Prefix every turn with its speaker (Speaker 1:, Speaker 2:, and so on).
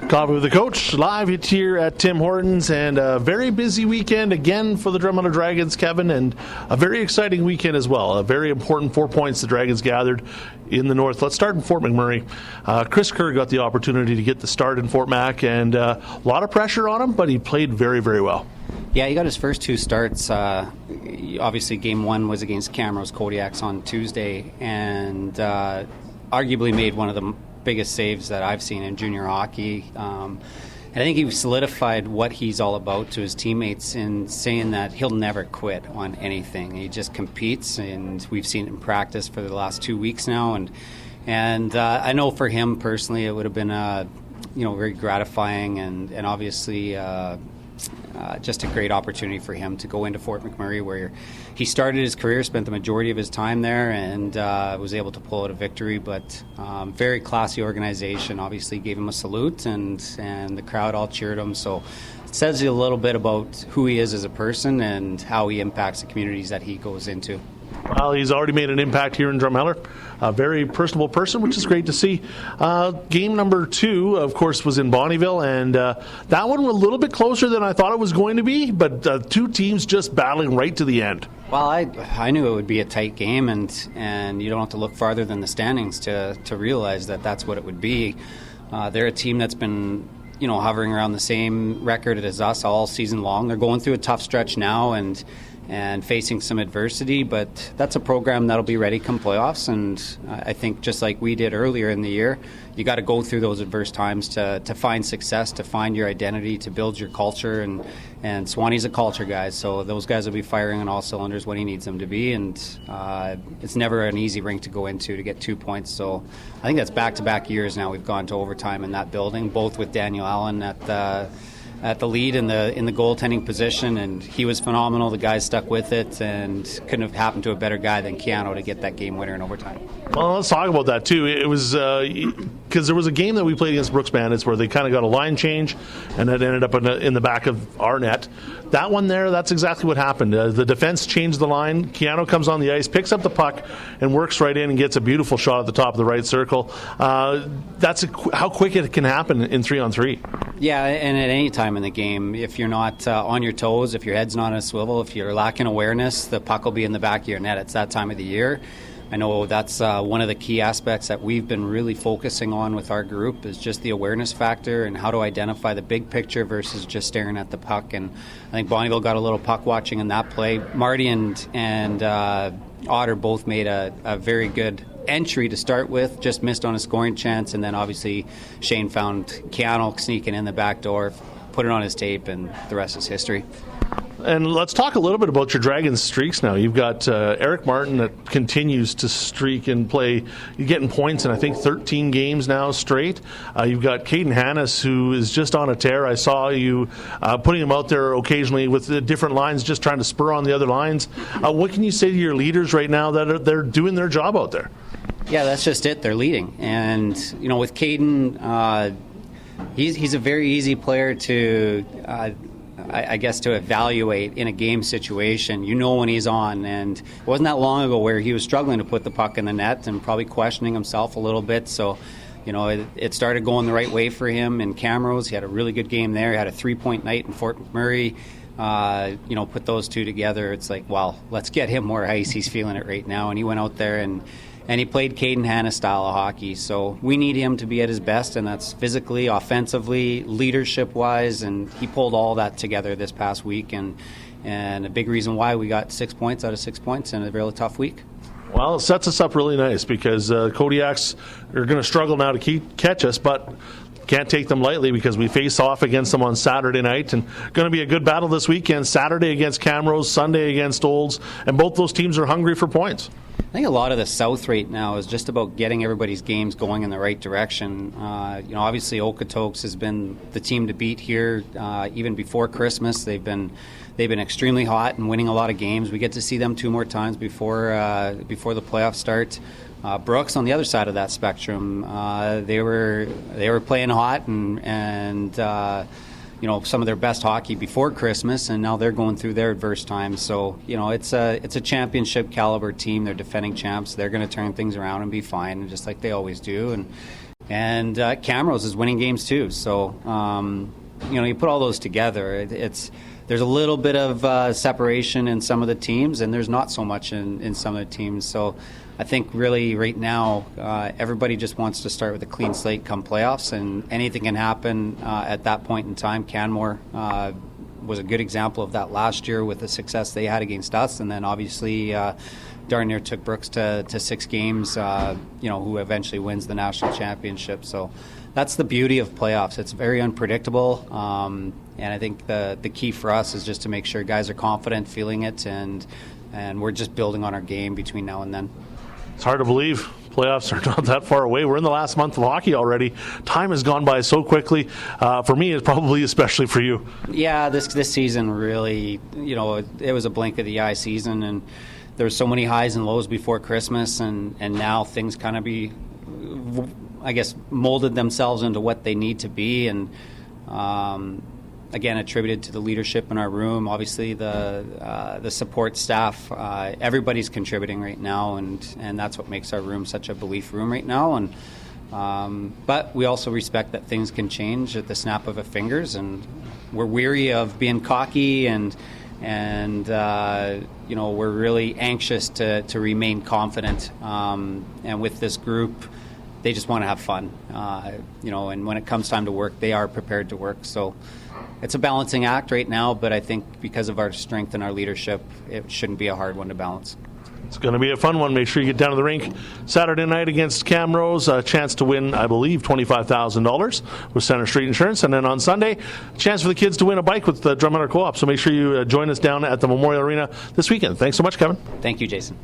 Speaker 1: Coffee with the Coach, live here at Tim Hortons, and a very busy weekend again for the Drumheller Dragons, Kevin, and a very exciting weekend as well. A very important 4 points the Dragons gathered in the north. Let's start in Fort McMurray. Chris Kerr got the opportunity to get the start in Fort Mac, and a lot of pressure on him, but he played very, very well.
Speaker 2: Yeah, he got his first two starts. Obviously, game one was against Camrose Kodiaks on Tuesday, and arguably made one of the biggest saves that I've seen in junior hockey. And I think he solidified what he's all about to his teammates in saying that he'll never quit on anything. He just competes, and we've seen it in practice for the last 2 weeks now. And I know for him personally, it would have been very gratifying and obviously just a great opportunity for him to go into Fort McMurray, where he started his career, spent the majority of his time there, and was able to pull out a victory. But very classy organization, obviously gave him a salute, and the crowd all cheered him. So it says you a little bit about who he is as a person and how he impacts the communities that he goes into.
Speaker 1: Well, he's already made an impact here in Drumheller. A very personable person, which is great to see. Game number 2, of course, was in Bonnyville, and that one was a little bit closer than I thought it was going to be, but two teams just battling right to the end.
Speaker 2: Well, I knew it would be a tight game, and you don't have to look farther than the standings to realize that that's what it would be. They're a team that's been hovering around the same record as us all season long. They're going through a tough stretch now and facing some adversity, but that's a program that'll be ready come playoffs. And I think just like we did earlier in the year, you got to go through those adverse times to find success, to find your identity, to build your culture. And Swanee's a culture guy, so those guys will be firing on all cylinders when he needs them to be. And it's never an easy rink to go into to get 2 points. So I think that's back-to-back years now we've gone to overtime in that building, both with Daniel Allen at the lead in the goaltending position, and he was phenomenal. The guys stuck with it, and couldn't have happened to a better guy than Keanu to get that game winner in overtime.
Speaker 1: Well, let's talk about that too. It was because there was a game that we played against Brooks Bandits where they kind of got a line change, and it ended up in the back of our net. That one there, that's exactly what happened. The defense changed the line. Keanu comes on the ice, picks up the puck, and works right in and gets a beautiful shot at the top of the right circle. That's how quick it can happen in 3-on-3.
Speaker 2: Yeah, and at any time in the game, if you're not on your toes, if your head's not on a swivel, if you're lacking awareness, the puck will be in the back of your net. It's that time of the year. I know that's one of the key aspects that we've been really focusing on with our group is just the awareness factor and how to identify the big picture versus just staring at the puck. And I think Bonnyville got a little puck watching in that play. Marty and Otter both made a very good entry to start with, just missed on a scoring chance, and then obviously Shane found Keanu sneaking in the back door, put it on his tape, and the rest is history.
Speaker 1: And let's talk a little bit about your Dragons streaks now. You've got Eric Martin that continues to streak and play. You're getting points in, I think, 13 games now straight. You've got Caden Hannes, who is just on a tear. I saw you putting him out there occasionally with the different lines, just trying to spur on the other lines. What can you say to your leaders right now that they're doing their job out there?
Speaker 2: Yeah, that's just it. They're leading. And, with Caden, he's a very easy player to I guess to evaluate in a game situation. When he's on, and it wasn't that long ago where he was struggling to put the puck in the net and probably questioning himself a little bit. So, it started going the right way for him in Camrose. He had a really good game there. He had a 3-point night in Fort McMurray. Put those two together. It's like, well, let's get him more ice. He's feeling it right now. And he went out there and he played Caden Hanna's style of hockey. So we need him to be at his best, and that's physically, offensively, leadership-wise, and he pulled all that together this past week, and a big reason why we got 6 points out of 6 points in a really tough week.
Speaker 1: Well, it sets us up really nice because Kodiaks are going to struggle now to catch us, but can't take them lightly because we face off against them on Saturday night, and going to be a good battle this weekend. Saturday against Camrose, Sunday against Olds, and both those teams are hungry for points.
Speaker 2: I think a lot of the South right now is just about getting everybody's games going in the right direction. Obviously Okotoks has been the team to beat here even before Christmas. They've been extremely hot and winning a lot of games. We get to see them 2 more times before the playoffs start. Brooks on the other side of that spectrum, they were playing hot and some of their best hockey before Christmas, and now they're going through their adverse times. So it's a championship caliber team. They're defending champs. They're going to turn things around and be fine, just like they always do. And And Camrose is winning games too. So, you put all those together, there's a little bit of separation in some of the teams, and there's not so much in some of the teams. So I think really right now everybody just wants to start with a clean slate come playoffs, and anything can happen at that point in time. Canmore was a good example of that last year with the success they had against us, and then obviously darn near took Brooks to 6 games, who eventually wins the national championship. So that's the beauty of playoffs. It's very unpredictable, and I think the key for us is just to make sure guys are confident, feeling it, and we're just building on our game between now and then.
Speaker 1: It's hard to believe. Playoffs are not that far away. We're in the last month of hockey already. Time has gone by so quickly. For me, it's probably especially for you.
Speaker 2: Yeah, this season really, it was a blink of the eye season, and there were so many highs and lows before Christmas, and now things kind of molded themselves into what they need to be, and again, attributed to the leadership in our room, obviously the support staff. Everybody's contributing right now, and that's what makes our room such a belief room right now. And but we also respect that things can change at the snap of a fingers, and we're weary of being cocky, and we're really anxious to remain confident. And with this group, they just want to have fun, and when it comes time to work, they are prepared to work. So it's a balancing act right now, but I think because of our strength and our leadership, it shouldn't be a hard one to balance.
Speaker 1: It's going to be a fun one. Make sure you get down to the rink Saturday night against Camrose. A chance to win, I believe, $25,000 with Center Street Insurance. And then on Sunday, a chance for the kids to win a bike with the Drumheller Co-op. So make sure you join us down at the Memorial Arena this weekend. Thanks so much, Kevin.
Speaker 2: Thank you, Jason.